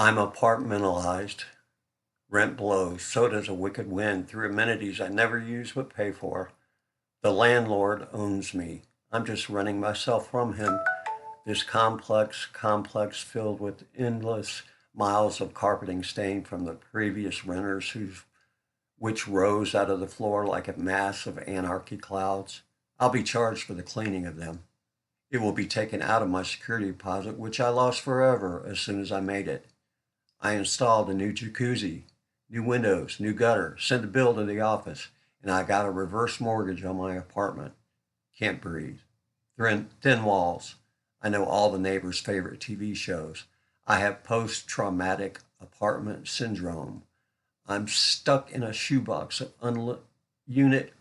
I'm apartmentalized. Rent blows. So does a wicked wind through amenities I never use but pay for. The landlord owns me. I'm just running myself from him. This complex filled with endless miles of carpeting stained from the previous renters which rose out of the floor like a mass of anarchy clouds. I'll be charged for the cleaning of them. It will be taken out of my security deposit, which I lost forever as soon as I made it. I installed a new jacuzzi, new windows, new gutter, sent the bill to the office, and I got a reverse mortgage on my apartment. Can't breathe. Thin walls. I know all the neighbors' favorite TV shows. I have post traumatic apartment syndrome. I'm stuck in a shoebox of unit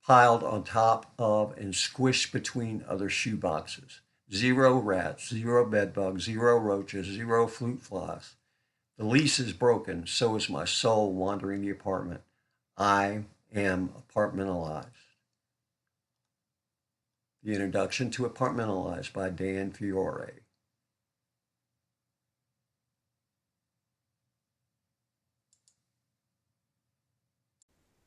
piled on top of and squished between other shoeboxes. Zero rats, zero bedbugs, zero roaches, zero fruit flies. The lease is broken, so is my soul wandering the apartment. I am apartmentalized. The introduction to Apartmentalized by Dan Fiore.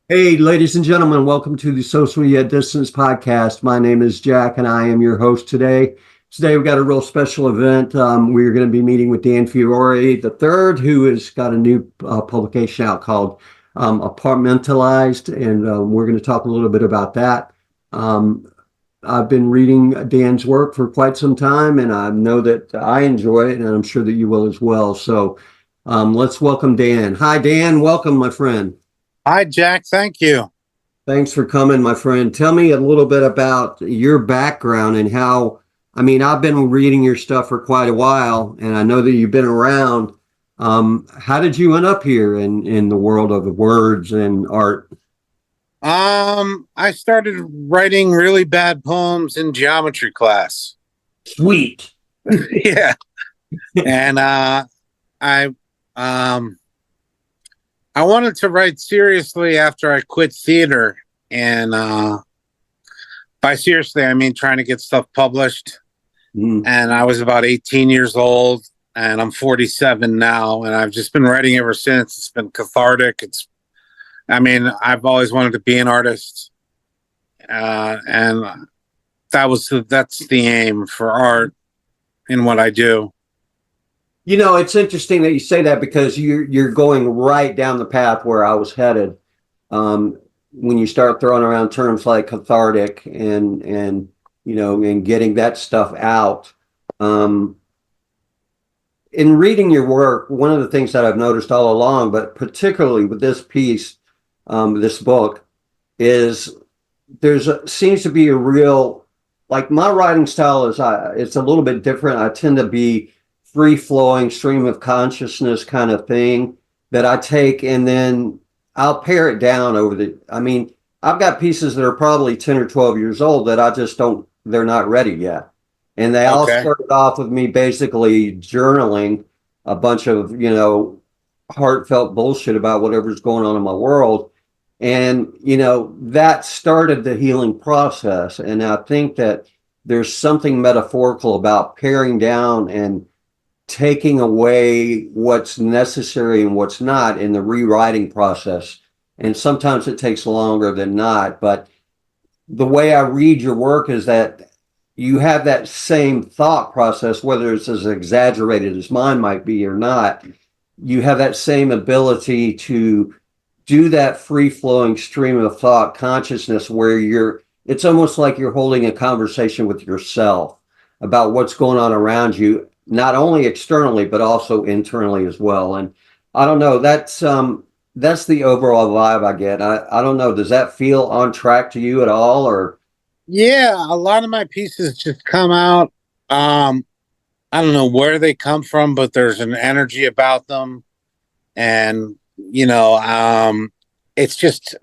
Hey, ladies and gentlemen, welcome to the Socially at Distance podcast. My name is Jack, and I am your host today. Today, we've got a real special event. We're going to be meeting with Dan Fiore the third, who has got a new publication out called Apartmentalized, and we're going to talk a little bit about that. I've been reading Dan's work for quite some time, and I know that I enjoy it, and I'm sure that you will as well. So let's welcome Dan. Hi, Dan. Welcome, my friend. Hi, Jack. Thank you. Thanks for coming, my friend. Tell me a little bit about your background and how, I've been reading your stuff for quite a while, and I know that you've been around. How did you end up here in the world of words and art? I started writing really bad poems in geometry class. Sweet. Yeah. And I I wanted to write seriously after I quit theater. And by seriously, I mean trying to get stuff published. And I was about 18 years old, and I'm 47 now, and I've just been writing ever since. It's been cathartic. I've always wanted to be an artist. And that's the aim for art in what I do. You know, it's interesting that you say that because you're going right down the path where I was headed. When you start throwing around terms like cathartic and getting that stuff out. In reading your work, one of the things that I've noticed all along, but particularly with this piece, this book, is seems to be a real, like, my writing style it's a little bit different. I tend to be free flowing stream of consciousness kind of thing that I take, and then I'll pare it down I've got pieces that are probably 10 or 12 years old that they're not ready yet. And they all started off with me basically journaling a bunch of, heartfelt bullshit about whatever's going on in my world. And, that started the healing process. And I think that there's something metaphorical about paring down and taking away what's necessary and what's not in the rewriting process. And sometimes it takes longer than not. But the way I read your work is that you have that same thought process, whether it's as exaggerated as mine might be or not. You have that same ability to do that free-flowing stream of thought consciousness where it's almost like you're holding a conversation with yourself about what's going on around you, not only externally, but also internally as well. And I don't know, that's the overall vibe I get. I don't know, does that feel on track to you at all, or? Yeah, a lot of my pieces just come out. I don't know where they come from, but there's an energy about them. And, it's just,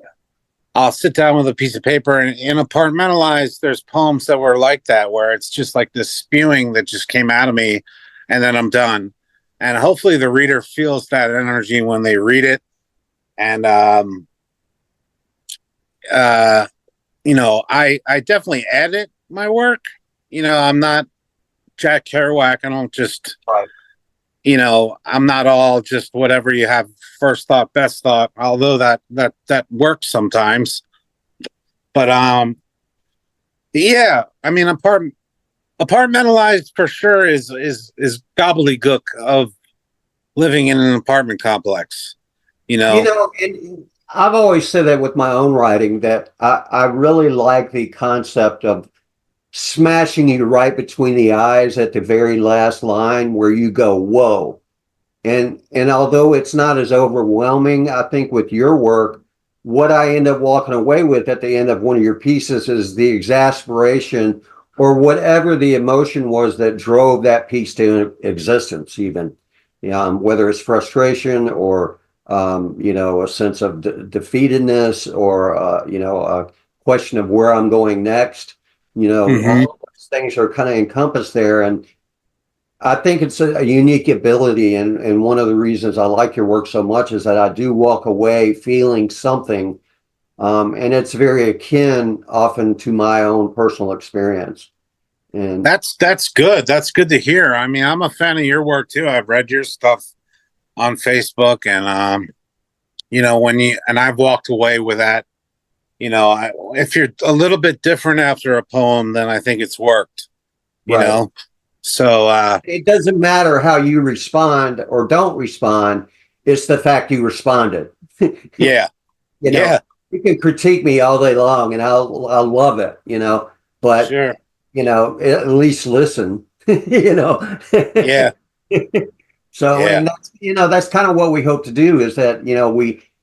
I'll sit down with a piece of paper, and in Apartmentalized, there's poems that were like that, where it's just like this spewing that just came out of me, and then I'm done. And hopefully the reader feels that energy when they read it. And, I definitely edit my work. I'm not Jack Kerouac. I don't just, Right. I'm not all just whatever you have first thought, best thought, although that works sometimes. But yeah, I mean, apartmentalized for sure is gobbledygook of living in an apartment complex. And I've always said that with my own writing that I really like the concept of smashing you right between the eyes at the very last line where you go, whoa. And although it's not as overwhelming, I think with your work, what I end up walking away with at the end of one of your pieces is the exasperation or whatever the emotion was that drove that piece to existence, even whether it's frustration or a sense of defeatedness or a question of where I'm going next. Mm-hmm. All of those things are kind of encompassed there, and I think it's a unique ability, and one of the reasons I like your work so much is that I do walk away feeling something, and it's very akin often to my own personal experience. And That's good. That's good to hear. I mean, I'm a fan of your work too. I've read your stuff on Facebook, and I've walked away with that. If you're a little bit different after a poem, then I think it's worked. You right, know, so it doesn't matter how you respond or don't respond; it's the fact you responded. yeah, You know, yeah, you can critique me all day long, and I'll love it. But sure, at least listen. you know. yeah, So, yeah, and that's kind of what we hope to do is that,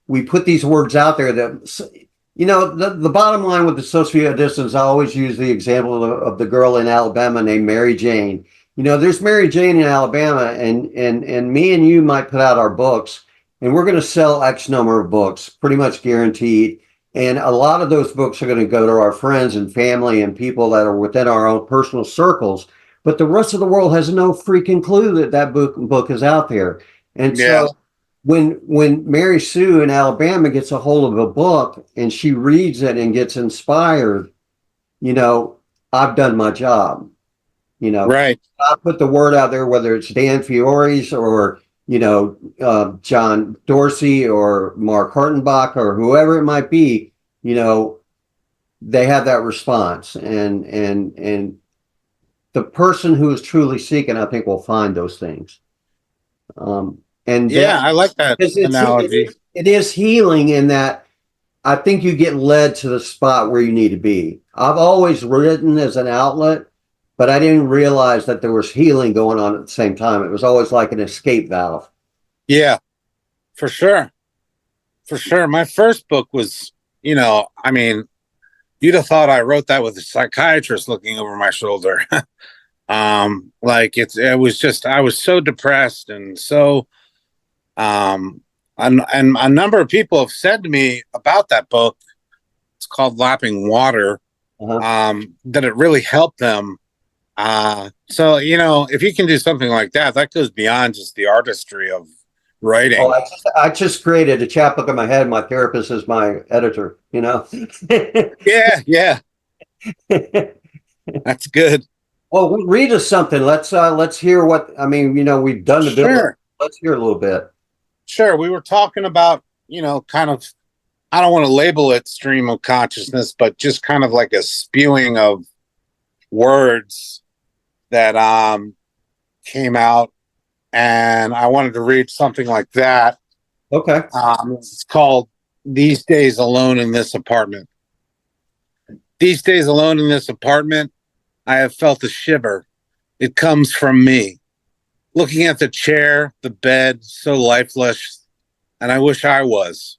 we put these words out there that, the bottom line with the socio distance, I always use the example of the girl in Alabama named Mary Jane. There's Mary Jane in Alabama, and me and you might put out our books, and we're going to sell X number of books, pretty much guaranteed. And a lot of those books are going to go to our friends and family and people that are within our own personal circles, but the rest of the world has no freaking clue that book is out there. And yeah, so when Mary Sue in Alabama gets a hold of a book and she reads it and gets inspired, I've done my job. right, I put the word out there, whether it's Dan Fiore's or John Dorsey or Mark Hartenbach or whoever it might be. They have that response, and the person who is truly seeking, I think, will find those things. And yeah. that I like that because analogy. it is healing in that I think you get led to the spot where you need to be. I've always written as an outlet, but I didn't realize that there was healing going on at the same time. It was always like an escape valve. Yeah, for sure, for sure. My first book was, I mean, you'd have thought I wrote that with a psychiatrist looking over my shoulder. Like it was just I was so depressed and so and a number of people have said to me about that book. It's called Lapping Water. Uh-huh. That it really helped them. So if you can do something like that, that goes beyond just the artistry of Oh, writing. I just created a chapbook in my head. My therapist is my editor. Yeah, yeah, that's good. Well, read us something. Let's hear what I mean. We've done the build. Sure, Let's hear a little bit. sure. We were talking about kind of I don't want to label it stream of consciousness, but just kind of like a spewing of words that came out, and I wanted to read something like that. Okay. It's called "These Days Alone in This Apartment." These days alone in this apartment, I have felt a shiver. It comes from me. Looking at the chair, the bed, so lifeless, and I wish I was.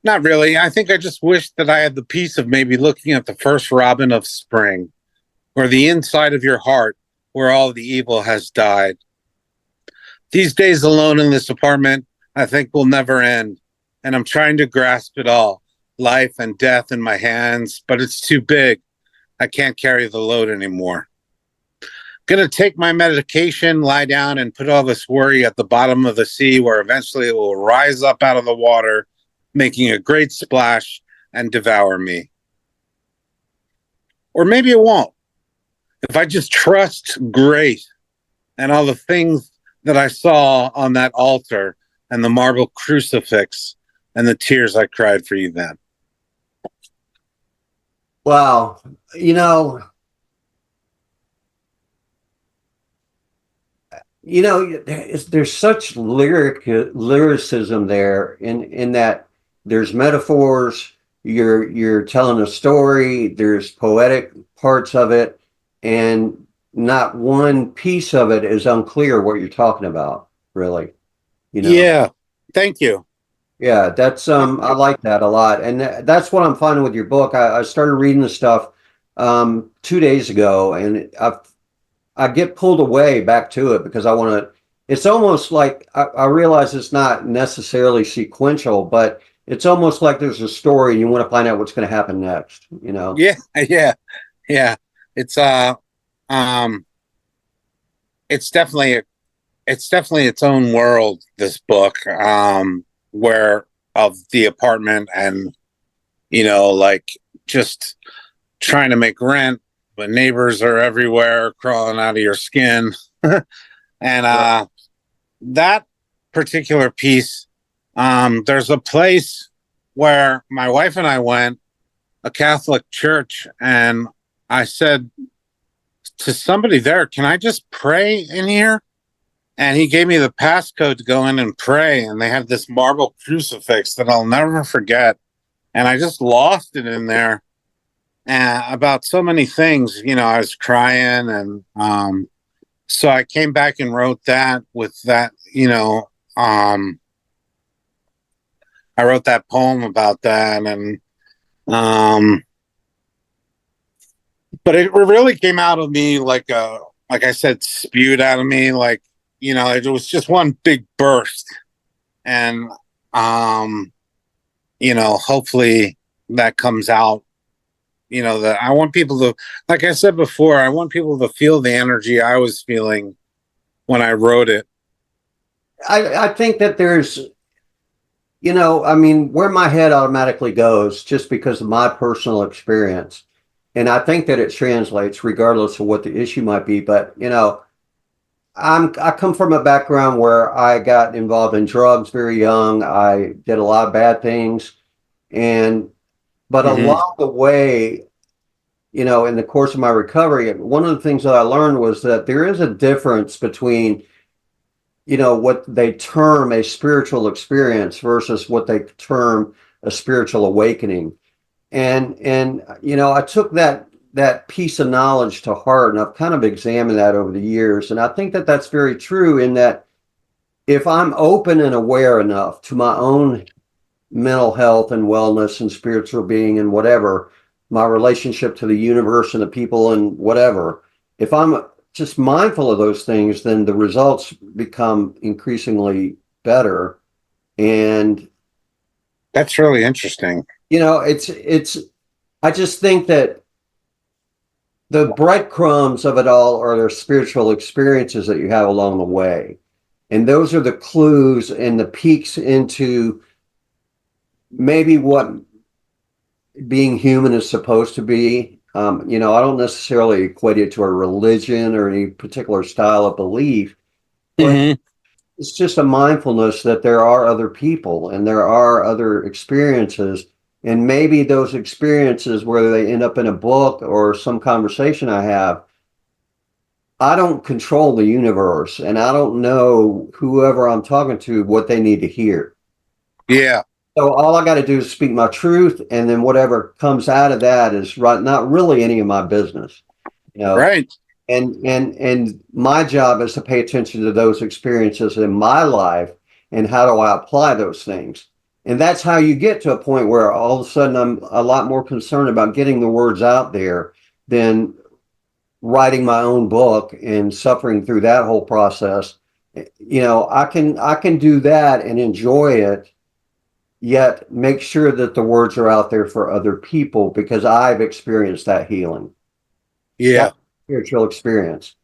Not really. I think I just wish that I had the peace of maybe looking at the first robin of spring, or the inside of your heart where all the evil has died. These days alone in this apartment, I think will never end, and I'm trying to grasp it all, life and death in my hands, but it's too big. I can't carry the load anymore. Gonna take my medication, lie down, and put all this worry at the bottom of the sea where eventually it will rise up out of the water, making a great splash and devour me. Or maybe it won't. If I just trust grace and all the things that I saw on that altar and the marble crucifix and the tears I cried for you then. Wow. You know, there's such lyricism there in that there's metaphors, you're telling a story, there's poetic parts of it, and not one piece of it is unclear what you're talking about, really. You know. Yeah. Thank you. Yeah, that's I like that a lot. And that's what I'm finding with your book. I started reading the stuff 2 days ago, and I get pulled away back to it because I want to. It's almost like I realize it's not necessarily sequential, but it's almost like there's a story and you want to find out what's going to happen next, you know? Yeah, yeah, yeah. It's um it's definitely it's definitely its own world, this book, where of the apartment and like just trying to make rent, but neighbors are everywhere crawling out of your skin. And Right. that particular piece, there's a place where my wife and I went, a Catholic church, and I said to somebody there, "Can I just pray in here?" And he gave me the passcode to go in and pray. And they have this marble crucifix that I'll never forget. And I just lost it in there about so many things. I was crying. And so I came back and wrote that with that, I wrote that poem about that. And, but it really came out of me like like I said, spewed out of me. Like, it was just one big burst. And, hopefully that comes out, that I want people to, like I said before, I want people to feel the energy I was feeling when I wrote it. I think that there's, I mean, where my head automatically goes just because of my personal experience. And I think that it translates regardless of what the issue might be. But, I come from a background where I got involved in drugs very young. I did a lot of bad things. And, but Mm-hmm. along the way, in the course of my recovery, one of the things that I learned was that there is a difference between, what they term a spiritual experience versus what they term a spiritual awakening. And I took that piece of knowledge to heart, and I've kind of examined that over the years. And I think that that's very true in that if I'm open and aware enough to my own mental health and wellness and spiritual being and whatever, my relationship to the universe and the people and whatever, if I'm just mindful of those things, then the results become increasingly better. And, That's really interesting. it's, I just think that the breadcrumbs of it all are their spiritual experiences that you have along the way. And those are the clues and the peeks into maybe what being human is supposed to be. I don't necessarily equate it to a religion or any particular style of belief, but Mm-hmm. it's just a mindfulness that there are other people and there are other experiences. And maybe those experiences, whether they end up in a book or some conversation I have, I don't control the universe and I don't know whoever I'm talking to what they need to hear. Yeah. So all I got to do is speak my truth, and then whatever comes out of that is right, not really any of my business, you know. Right. And my job is to pay attention to those experiences in my life and how do I apply those things. And that's how you get to a point where all of a sudden I'm a lot more concerned about getting the words out there than writing my own book and suffering through that whole process. I can do that and enjoy it, yet make sure that the words are out there for other people because I've experienced that healing, Yeah. that spiritual experience.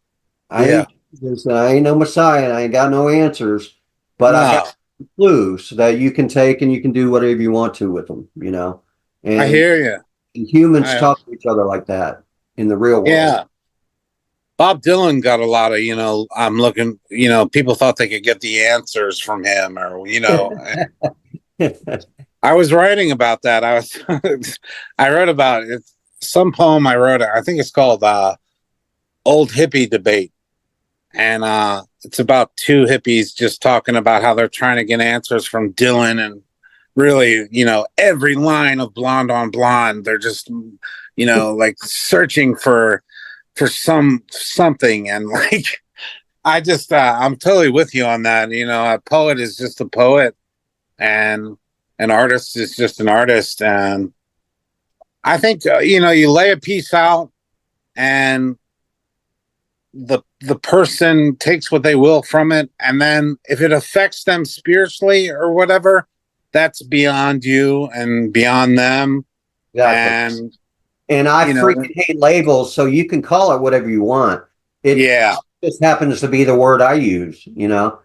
I Yeah. ain't Jesus, and I ain't no Messiah, and I ain't got no answers, but I got No, clues that you can take and you can do whatever you want to with them. I And hear you. humans I, talk to each other like that in the real world. yeah. Bob Dylan got a lot of, I'm looking, people thought they could get the answers from him, or, I was writing about that. I wrote about it. Some poem I wrote, I think it's called Old Hippie Debate. And it's about two hippies just talking about how they're trying to get answers from Dylan, and really, every line of Blonde on Blonde, they're just, like searching for something. And like, I'm totally with you on that. A poet is just a poet, and an artist is just an artist. And I think, you lay a piece out, and the person takes what they will from it, and then if it affects them spiritually or whatever, that's beyond you and beyond them. Exactly. And I freaking hate labels, so you can call it whatever you want. It just happens to be the word I use, Yeah.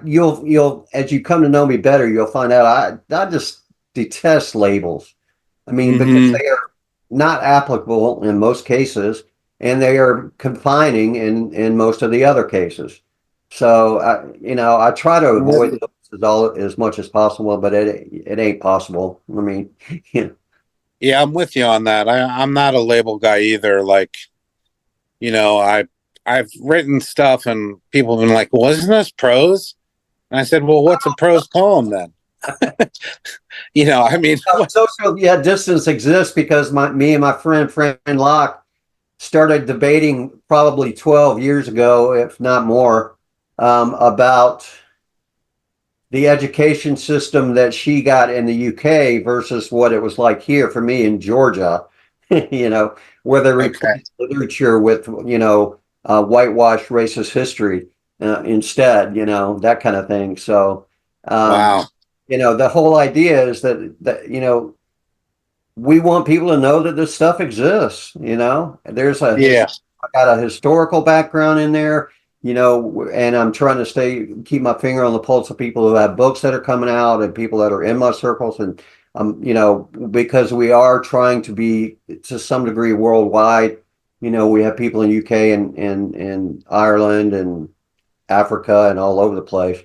You'll as you come to know me better, you'll find out I just detest labels. I mean, because they are not applicable in most cases, and they are confining in most of the other cases. So I try to avoid those as much as possible, but it ain't possible. I mean, Yeah, I'm with you on that. I'm not a label guy either. Like, I've written stuff, and people have been like, "Well, isn't this prose?" And I said, "Well, what's a prose poem then?" I mean, social distance exists because me and my friend Locke started debating probably 12 years ago, if not more, about the education system that she got in the UK versus what it was like here for me in Georgia, where they replaced literature with, whitewashed racist history instead, that kind of thing. So, wow. The whole idea is that we want people to know that this stuff exists. I got a historical background in there, and I'm trying to keep my finger on the pulse of people who have books that are coming out and people that are in my circles. And, because we are trying to be to some degree worldwide, we have people in UK and Ireland and Africa and all over the place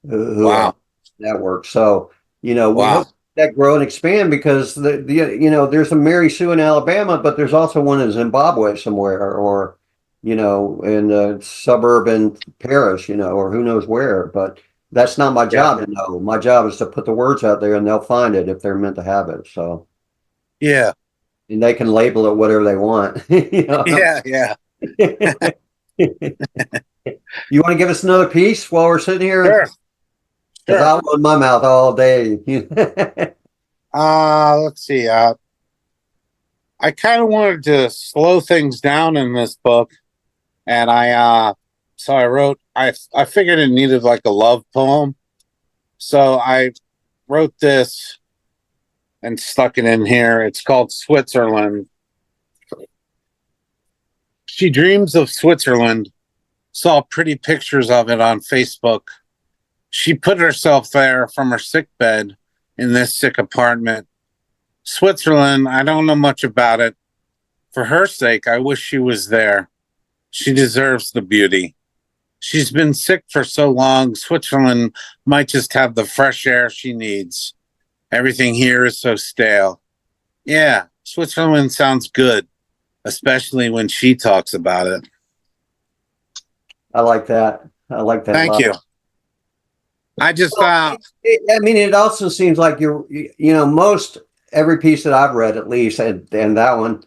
who are network. So, we hope that grow and expand, because there's a Mary Sue in Alabama, but there's also one in Zimbabwe somewhere, or in a suburban Paris, or who knows where. But that's not my job to know. My job is to put the words out there, and they'll find it if they're meant to have it. So and they can label it whatever they want. Yeah. You want to give us another piece while we're sitting here? Sure. Because I run my mouth all day. Let's see. I kind of wanted to slow things down in this book, and so I wrote. I figured it needed like a love poem, so I wrote this and stuck it in here. It's called Switzerland. She dreams of Switzerland, saw pretty pictures of it on Facebook. She put herself there from her sick bed in this sick apartment. Switzerland, I don't know much about it. For her sake, I wish she was there. She deserves the beauty. She's been sick for so long, Switzerland might just have the fresh air she needs. Everything here is so stale. Yeah, Switzerland sounds good, especially when she talks about it. I like that. I like that. Thank you. I just, it also seems like most every piece that I've read, at least, and that one,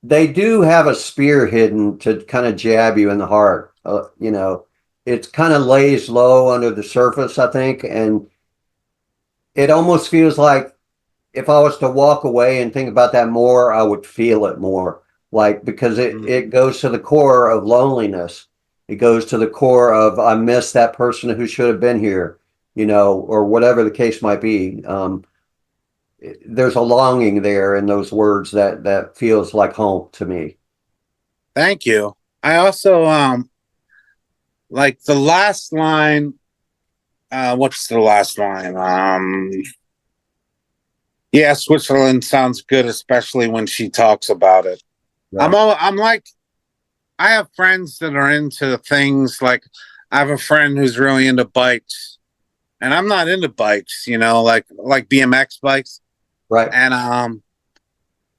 they do have a spear hidden to kind of jab you in the heart. It kind of lays low under the surface, I think, and it almost feels like if I was to walk away and think about that more, I would feel it more. Like, because it goes to the core of loneliness. It goes to the core of, I miss that person who should have been here, or whatever the case might be. There's a longing there in those words that feels like home to me. Thank you. I also, like the last line. What's the last line? Yeah, Switzerland sounds good, especially when she talks about it. Right. I'm like, I have friends that are into things like, I have a friend who's really into bikes, and I'm not into bikes, like BMX bikes. Right. And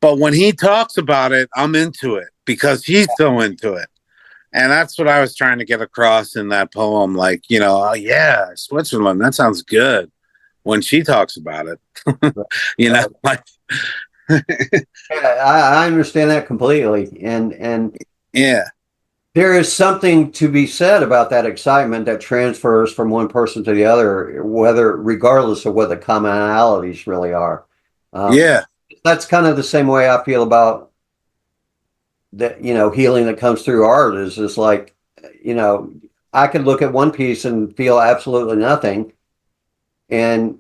but when he talks about it, I'm into it because he's so into it. And that's what I was trying to get across in that poem. Like, oh yeah, Switzerland, that sounds good when she talks about it. Right. Right. Like, Yeah, I understand that completely. And yeah, there is something to be said about that excitement that transfers from one person to the other, whether regardless of what the commonalities really are. Um, yeah, that's kind of the same way I feel about that, healing that comes through art is like, you know, I could look at one piece and feel absolutely nothing. And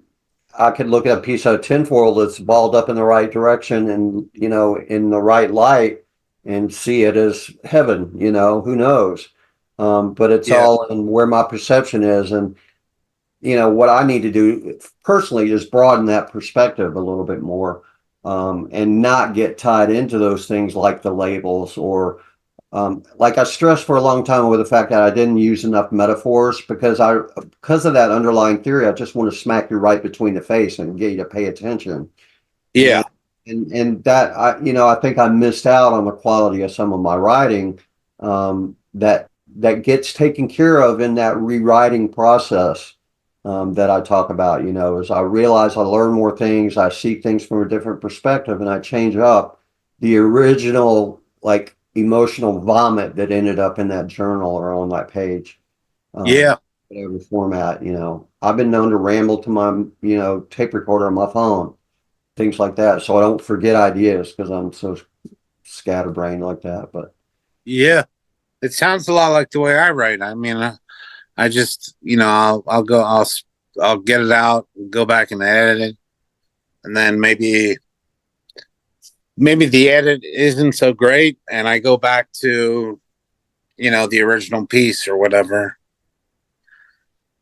I could look at a piece of tinfoil that's balled up in the right direction and, in the right light and see it as heaven, who knows? But it's yeah, all in where my perception is. And, what I need to do personally is broaden that perspective a little bit more, and not get tied into those things like the labels or like I stressed for a long time with the fact that I didn't use enough metaphors because of that underlying theory, I just want to smack you right between the face and get you to pay attention. yeah, And and that I think I missed out on the quality of some of my writing, that gets taken care of in that rewriting process, that I talk about. As I realize I learn more things, I see things from a different perspective, and I change up the original like emotional vomit that ended up in that journal or on that page, yeah, whatever format. I've been known to ramble to my tape recorder on my phone, things like that, so I don't forget ideas because I'm so scatterbrained like that. But yeah. It sounds a lot like the way I write. I mean, I just, I'll get it out, go back and edit it, and then maybe the edit isn't so great, and I go back to, the original piece or whatever.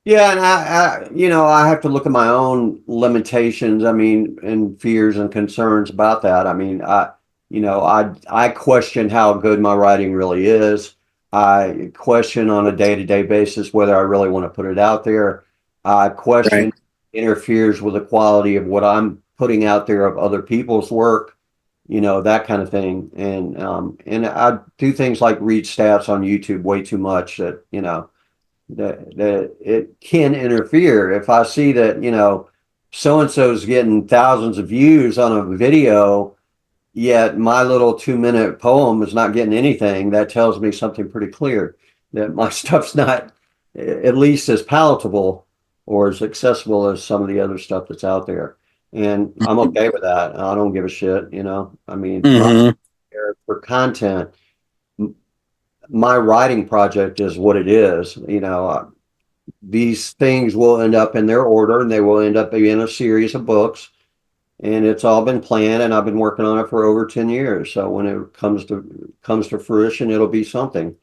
yeah, and I have to look at my own limitations. I mean, and fears and concerns about that. I mean, I question how good my writing really is. I question on a day-to-day basis whether I really want to put it out there. I Right. question interferes with the quality of what I'm putting out there of other people's work, that kind of thing. And I do things like read stats on YouTube way too much that, that it can interfere. If I see that, so and so's getting thousands of views on a video, yet my little 2-minute poem is not getting anything, that tells me something pretty clear that my stuff's not at least as palatable or as accessible as some of the other stuff that's out there. And I'm okay with that. I don't give a shit, I mean, Mm-hmm. for content, my writing project is what it is. These things will end up in their order and they will end up being a series of books, and it's all been planned and I've been working on it for over 10 years. So when it comes to fruition, it'll be something,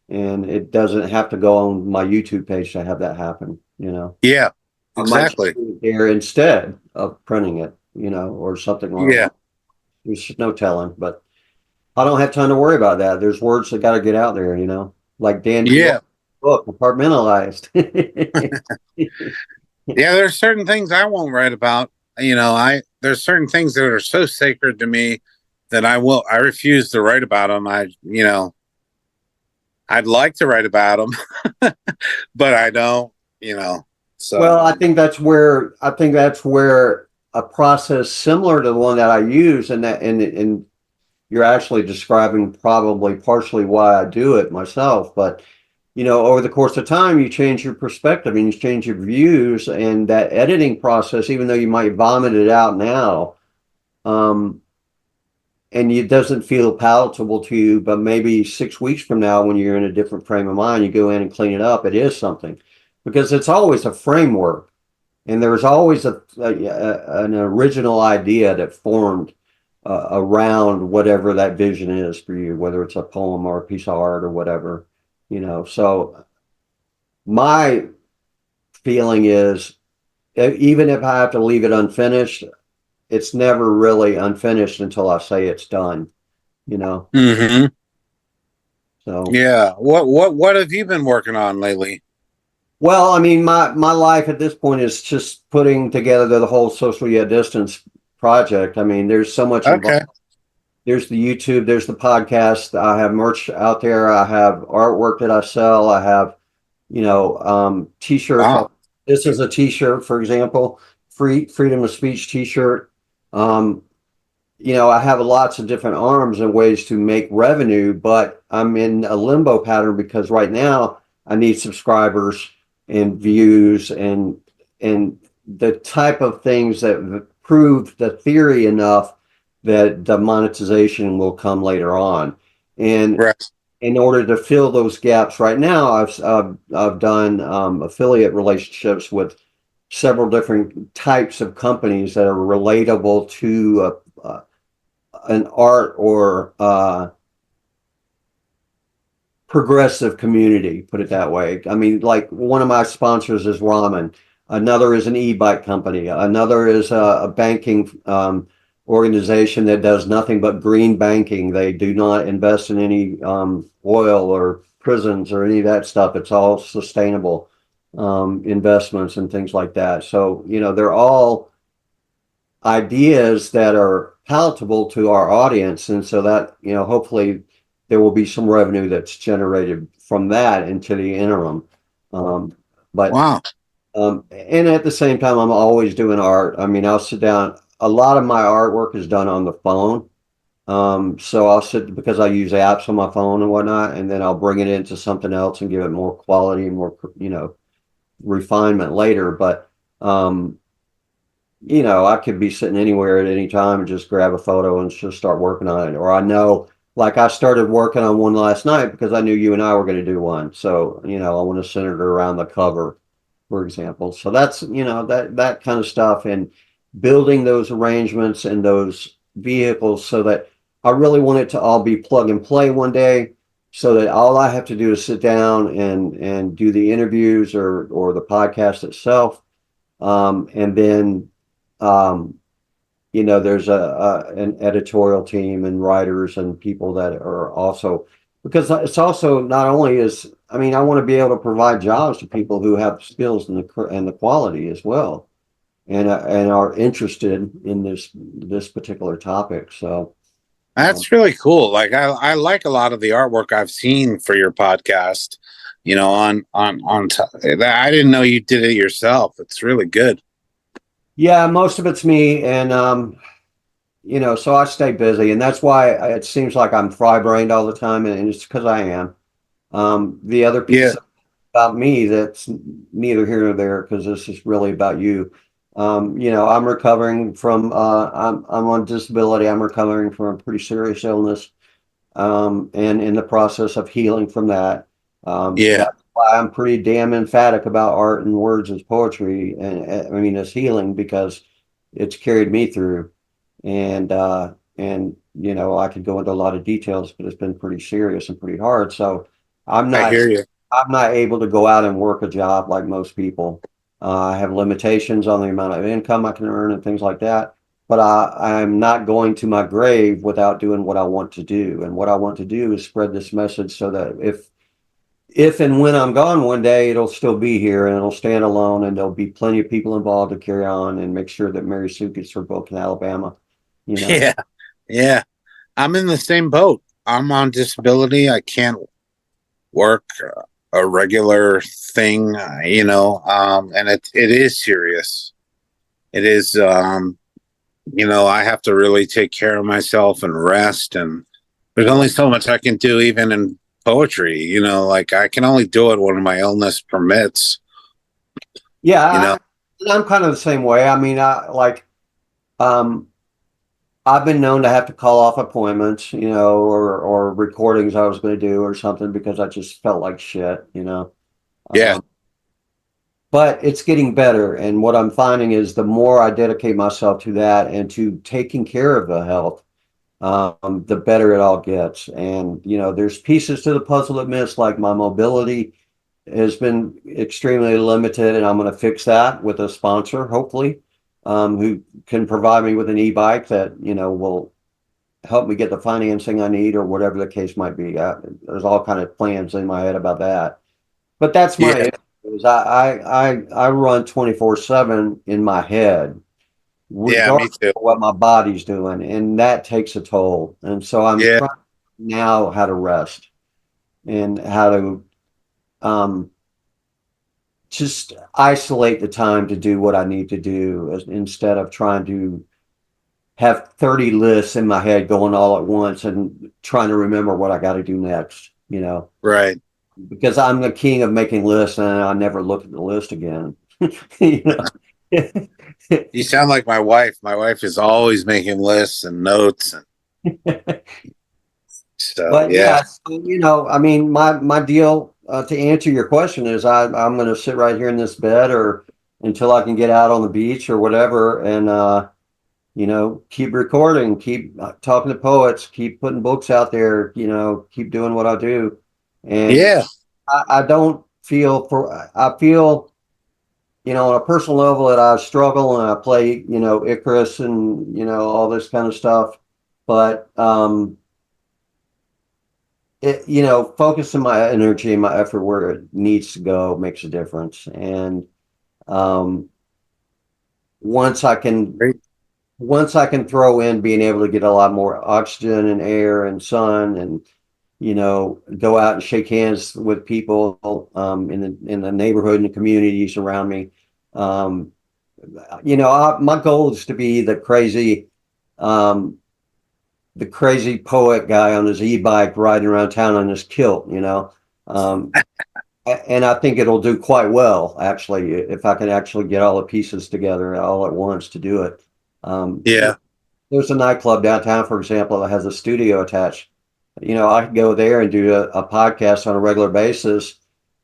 and it doesn't have to go on my YouTube page to have that happen. Yeah, I might just exactly. do it there instead of printing it, or something along Yeah, that. There's just no telling, but I don't have time to worry about that. There's words that got to get out there, like Dan Fiore yeah, book, Apartmentalized. yeah. There's certain things I won't write about. There's certain things that are so sacred to me that I refuse to write about them. I'd like to write about them, but I don't. So Well, I think that's where a process similar to the one that I use, and you're actually describing probably partially why I do it myself. But over the course of time, you change your perspective and you change your views, and that editing process, even though you might vomit it out now, um, and it doesn't feel palatable to you, but maybe 6 weeks from now, when you're in a different frame of mind, you go in and clean it up. It is something, because it's always a framework, and there's always an original idea that formed around whatever that vision is for you, whether it's a poem or a piece of art or whatever. So my feeling is, even if I have to leave it unfinished, it's never really unfinished until I say it's done. you know. Hmm. So, Yeah. What have you been working on lately? well, I mean, my life at this point is just putting together the whole social yet distance project. I mean, there's so much involved. Okay. There's the YouTube, there's the podcast. I have merch out there. I have artwork that I sell. I have, t-shirts. Wow. This is a t-shirt, for example, freedom of speech t-shirt. Um, I have lots of different arms and ways to make revenue, but I'm in a limbo pattern because right now I need subscribers and views and the type of things that prove the theory enough that the monetization will come later on. And Right. in order to fill those gaps right now, I've done affiliate relationships with several different types of companies that are relatable to an art or progressive community, put it that way. I mean, like one of my sponsors is ramen, another is an e-bike company, another is a banking organization that does nothing but green banking. They do not invest in any oil or prisons or any of that stuff. It's all sustainable investments and things like that. So, they're all ideas that are palatable to our audience. And so that, hopefully there will be some revenue that's generated from that into the interim. Um, but, Wow. and at the same time, I'm always doing art. I mean, I'll sit down. A lot of my artwork is done on the phone. So I'll sit because I use apps on my phone and whatnot, and then I'll bring it into something else and give it more quality and more, refinement later. But, I could be sitting anywhere at any time and just grab a photo and just start working on it. Or I know, like I started working on one last night because I knew you and I were going to do one. So, I want to center it around the cover, for example. So that's, that kind of stuff and building those arrangements and those vehicles so that I really want it to all be plug and play one day so that all I have to do is sit down and do the interviews or the podcast itself. And then um, there's an editorial team and writers and people that are also because it's also not only is I mean I want to be able to provide jobs to people who have skills and the quality as well and are interested in this particular topic. So That's really cool. Like I like a lot of the artwork I've seen for your podcast. I didn't know you did it yourself. It's really good. yeah, most of it's me and so I stay busy and that's why it seems like I'm fry-brained all the time and it's because I am. The other Yeah. piece about me that's neither here nor there because this is really about you. I'm recovering from I'm on disability. I'm recovering from a pretty serious illness, and in the process of healing from that. Yeah. That's why I'm pretty damn emphatic about art and words as poetry, and I mean as healing because it's carried me through, and I could go into a lot of details, but it's been pretty serious and pretty hard. So I'm I not hear you. I'm not able to go out and work a job like most people. I have limitations on the amount of income I can earn and things like that. But I'm not going to my grave without doing what I want to do. And what I want to do is spread this message so that if and when I'm gone one day, it'll still be here and it'll stand alone and there'll be plenty of people involved to carry on and make sure that Mary Sue gets her book in Alabama, you know. Yeah. Yeah. I'm in the same boat. I'm on disability. I can't work a regular thing, and it is serious. It is, I have to really take care of myself and rest. And there's only so much I can do, even in poetry, like I can only do it when my illness permits, Yeah, you know? I'm kind of the same way. I mean, um, I've been known to have to call off appointments, or recordings I was going to do or something because I just felt like shit. Yeah, Um, but it's getting better. And what I'm finding is the more I dedicate myself to that and to taking care of the health, the better it all gets. And, there's pieces to the puzzle that miss, like my mobility has been extremely limited, and I'm going to fix that with a sponsor, hopefully, who can provide me with an e-bike that, will help me get the financing I need or whatever the case might be. There's all kind of plans in my head about that. But that's Yeah. my issue, is I run 24/7 in my head, Yeah. Me regardless too. of what my body's doing, and that takes a toll. And so I'm Yeah. trying now how to rest and how to um, just isolate the time to do what I need to do instead of trying to have 30 lists in my head going all at once and trying to remember what I got to do next, Right. because I'm the king of making lists and I never look at the list again. you know. You sound like my wife. My wife is always making lists and notes, and so But yeah. yeah, so, I mean, my deal to answer your question is I'm going to sit right here in this bed or until I can get out on the beach or whatever, and keep recording, keep talking to poets, keep putting books out there, keep doing what I do. And Yeah. I don't feel I feel, on a personal level that I struggle and I play, Icarus and, all this kind of stuff. But, focusing my energy and my effort where it needs to go makes a difference. And um, once I can Great. once I can throw in being able to get a lot more oxygen and air and sun and go out and shake hands with people in the neighborhood and the communities around me. Um, my goal is to be um, the crazy poet guy on his e-bike riding around town on his kilt. Um, and I think it'll do quite well, actually, if I can actually get all the pieces together all at once to do it. Um, Yeah. there's a nightclub downtown, for example, that has a studio attached. I could go there and do a podcast on a regular basis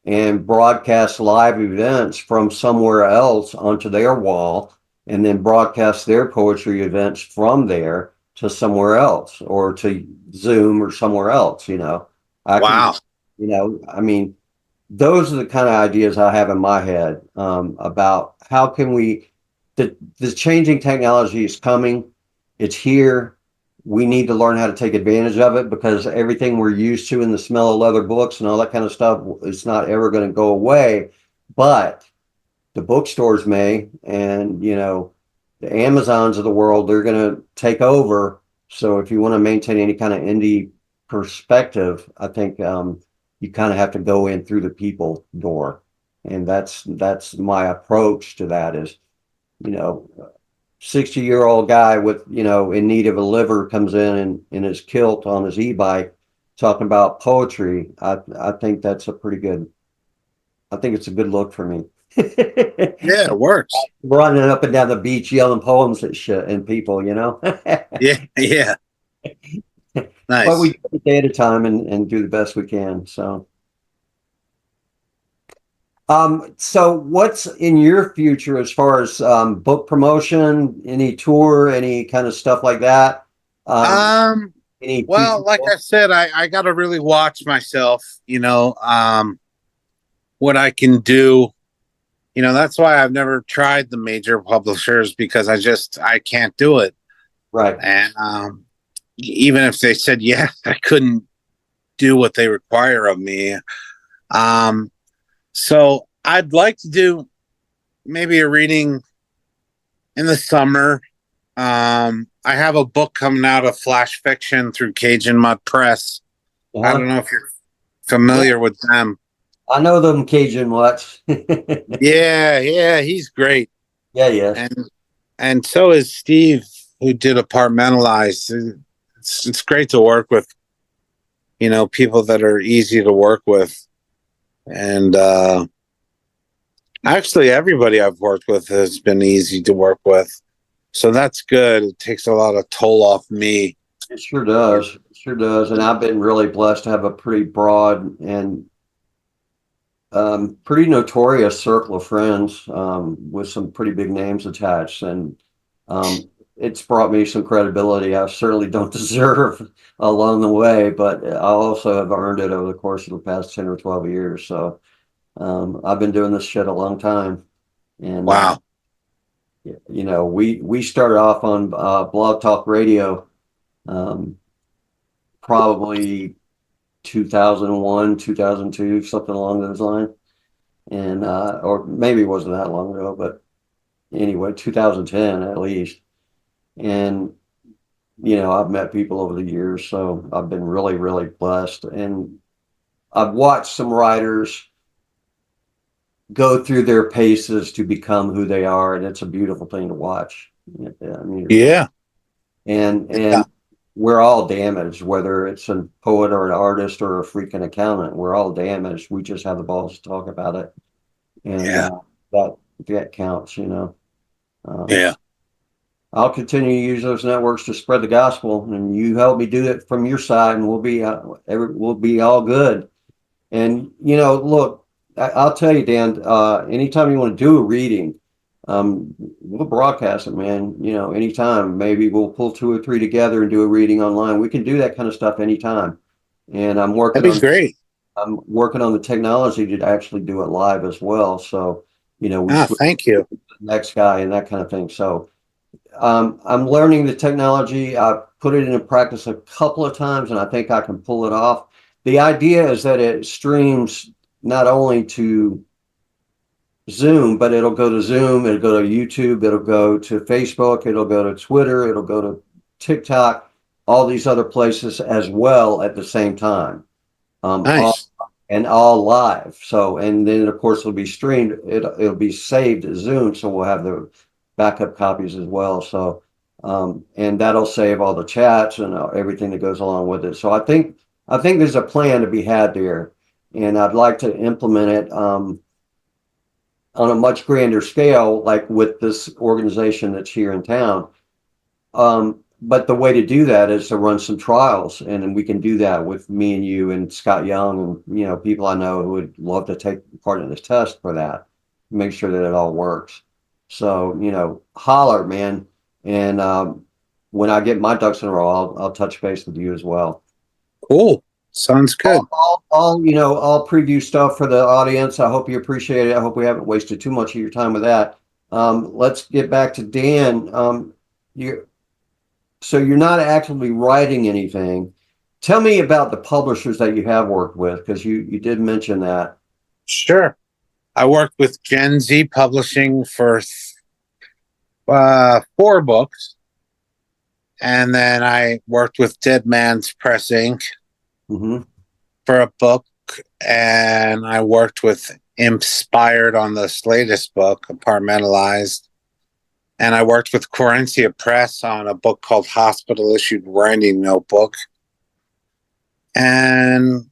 and broadcast live events from somewhere else onto their wall and then broadcast their poetry events from there to somewhere else or to Zoom or somewhere else. I can, Wow. I mean, those are the kind of ideas I have in my head about how can the changing technology is coming, it's here. We need to learn how to take advantage of it because everything we're used to in the smell of leather books and all that kind of stuff, it's not ever going to go away. But the bookstores may, and the Amazons of the world, they're going to take over. So if you want to maintain any kind of indie perspective, I think you kind of have to go in through the people door, and that's my approach to that. Is you know 60-year-old guy with in need of a liver comes in his kilt on his e-bike talking about poetry. I think that's a pretty good. I think it's a good look for me. Yeah, it works. Running up and down the beach yelling poems at shit and people. Yeah. Yeah. But we Nice. do it a day at a time and do the best we can. So what's in your future as far as book promotion, any tour, any kind of stuff like that? Um, Um, any future well, like I books? said, I gotta really watch myself, what I can do. That's why I've never tried the major publishers because I can't do it. Right. And even if they said yes, I couldn't do what they require of me. Um, so I'd like to do maybe a reading in the summer. I have a book coming out of flash fiction through Cajun Mud Press. I Uh-huh. don't know if you're Yeah, familiar with them. I know them Cajun Watch. Yeah, yeah, he's great. Yeah, yes. And so is Steve, who did Apartmentalized. It's great to work with, people that are easy to work with. And actually everybody I've worked with has been easy to work with. So that's good. It takes a lot of toll off me. It sure does. It sure does. And I've been really blessed to have a pretty broad and pretty notorious circle of friends with some pretty big names attached. And um, it's brought me some credibility I certainly don't deserve along the way, but I also have earned it over the course of the past 10 or 12 years. So I've been doing this shit a long time. And Wow. we started off on Blog Talk Radio um, probably 2001, 2002, something along those lines. And, or maybe it wasn't that long ago, but anyway, 2010 at least. And, I've met people over the years, so I've been really, really blessed. And I've watched some writers go through their paces to become who they are, and it's a beautiful thing to watch. Yeah, I mean, Yeah. and we're all damaged, whether it's a poet or an artist or a freaking accountant. We're all damaged. We just have the balls to talk about it, and Yeah. that counts. Yeah. I'll continue to use those networks to spread the gospel, and you help me do it from your side, and we'll be all good. And look, I'll tell you, Dan. Anytime you want to do a reading, we'll broadcast it, man. Anytime. Maybe we'll pull two or three together and do a reading online. We can do that kind of stuff anytime. And That'd be great. I'm working on the technology to actually do it live as well. So, we Ah, switch thank you. to the next guy and that kind of thing. So, I'm learning the technology. I've put it into practice a couple of times, and I think I can pull it off. The idea is that it streams not only to Zoom, but it'll go to Zoom, it'll go to YouTube, it'll go to Facebook, it'll go to Twitter, it'll go to TikTok, all these other places as well at the same time. All Nice. and all live. So, and then of course it'll be streamed. It'll be saved as Zoom, so we'll have the backup copies as well. So, and that'll save all the chats and everything that goes along with it. So I think there's a plan to be had there, and I'd like to implement it on a much grander scale, like with this organization that's here in town. But the way to do that is to run some trials, and then we can do that with me and you and Scott Young and people I know who would love to take part in this test for that, make sure that it all works. So holler, man, and when I get my ducks in a row, I'll touch base with you as well. Cool. Sounds good. I'll preview stuff for the audience. I hope you appreciate it. I hope we haven't wasted too much of your time with that. Let's get back to Dan. So you're not actively writing anything. Tell me about the publishers that you have worked with, because you did mention that. Sure. I worked with Gen Z Publishing for 4 books. And then I worked with Dead Man's Press Inc. Mm-hmm. for a book. And I worked with Inspired on this latest book, Apartmentalized. And I worked with Corencia Press on a book called Hospital Issued Writing Notebook. And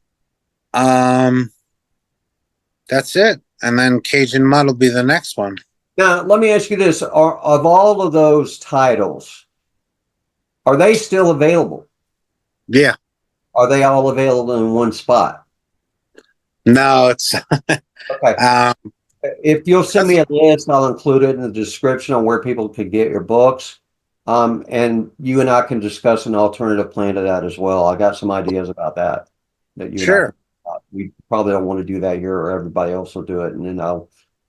that's it. And then Cajun Mud will be the next one. Now, let me ask you this. Of all of those titles, are they still available? Yeah. Are they all available in one spot? No, it's okay. If you'll send me a list, I'll include it in the description on where people could get your books. And you and I can discuss an alternative plan to that as well. I got some ideas about that sure. We probably don't want to do that here, or everybody else will do it, and then I'll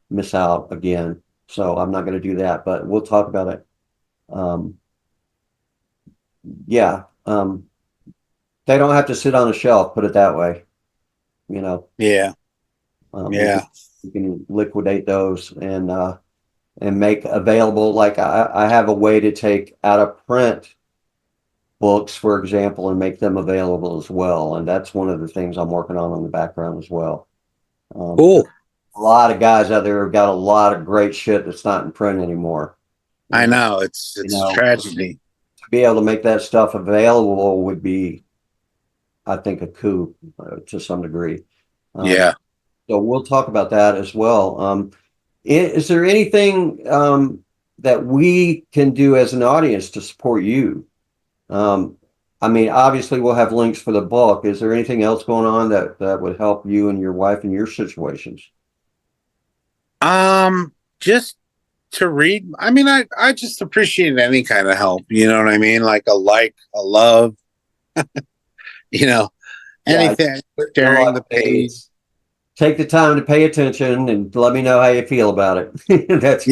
miss out again. So I'm not going to do that, but we'll talk about it. Yeah. They don't have to sit on a shelf, put it that way. Yeah. Yeah. You can liquidate those and make available. Like I have a way to take out of print books, for example, and make them available as well. And that's one of the things I'm working on in the background as well. Cool. A lot of guys out there have got a lot of great shit that's not in print anymore. I know it's tragedy. To be able to make that stuff available would be, I think, a coup to some degree. Yeah. So we'll talk about that as well. Is there anything that we can do as an audience to support you? I mean, obviously we'll have links for the book. Is there anything else going on that would help you and your wife in your situations? Just to read. I mean, I just appreciate any kind of help. You know what I mean? Like a love, anything. Sharing the page. Take the time to pay attention and let me know how you feel about it. That's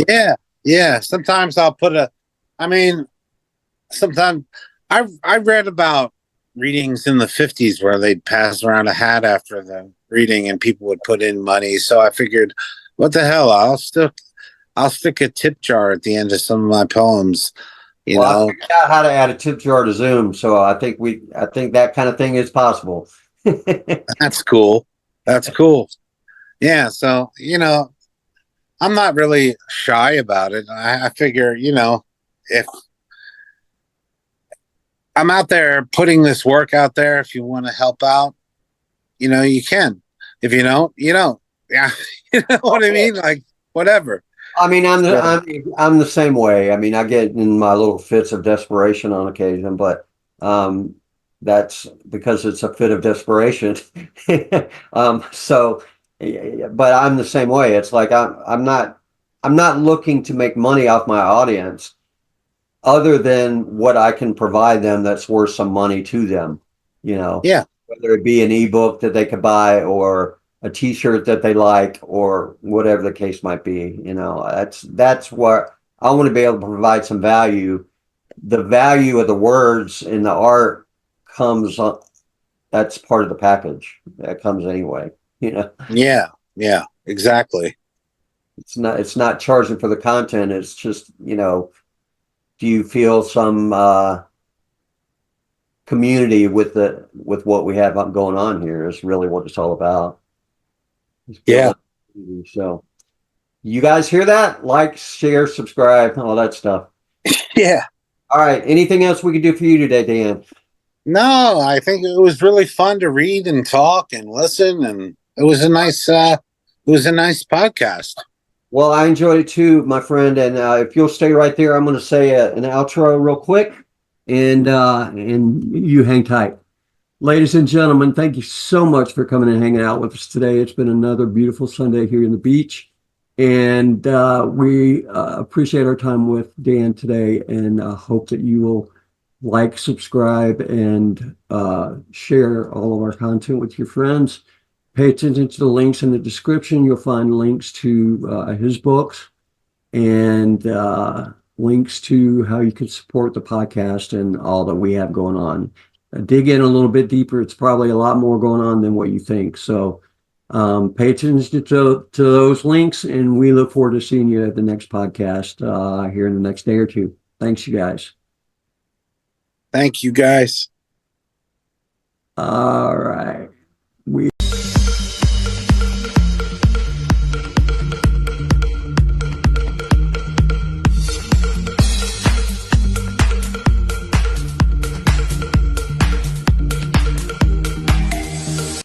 yeah. Sometimes I'll sometimes I read about readings in the 50s where they'd pass around a hat after the reading and people would put in money. So I figured, what the hell? I'll stick a tip jar at the end of some of my poems. You Well, I know, figured out how to add a tip jar to Zoom, so I think that kind of thing is possible. that's cool. That's cool. Yeah. So, I'm not really shy about it. I figure, if I'm out there putting this work out there, if you want to help out, you can. If you don't, you don't. Yeah. You know what I mean? Like, whatever. I mean, So, I'm the same way. I mean, I get in my little fits of desperation on occasion, but um, that's because it's a fit of desperation. So, but I'm the same way. It's like I'm not looking to make money off my audience, other than what I can provide them that's worth some money to them. yeah. Whether it be an ebook that they could buy or a t-shirt that they like or whatever the case might be. That's what I want to be able to provide some value. The value of the words in the art comes on, that's part of the package. That comes anyway. Yeah. Yeah. Exactly. It's not charging for the content. It's just, do you feel some community with what we have going on here is really what it's all about. It's Yeah. building community. So you guys hear that? Like, share, subscribe, all that stuff. Yeah. All right. Anything else we can do for you today, Dan? No, I think it was really fun to read and talk and listen, and it was a nice podcast. Well, I enjoyed it too, my friend. And if you'll stay right there, I'm going to say an outro real quick, and you hang tight. Ladies and gentlemen, thank you so much for coming and hanging out with us today. It's been another beautiful Sunday here in the beach, and we appreciate our time with Dan today, and hope that you will like, subscribe, and share all of our content with your friends. Pay attention to the links in the description. You'll find links to his books and links to how you can support the podcast and all that we have going on. Dig in a little bit deeper. It's probably a lot more going on than what you think. So pay attention to those links, and we look forward to seeing you at the next podcast here in the next day or two. Thanks, you guys. Thank you, guys. All right.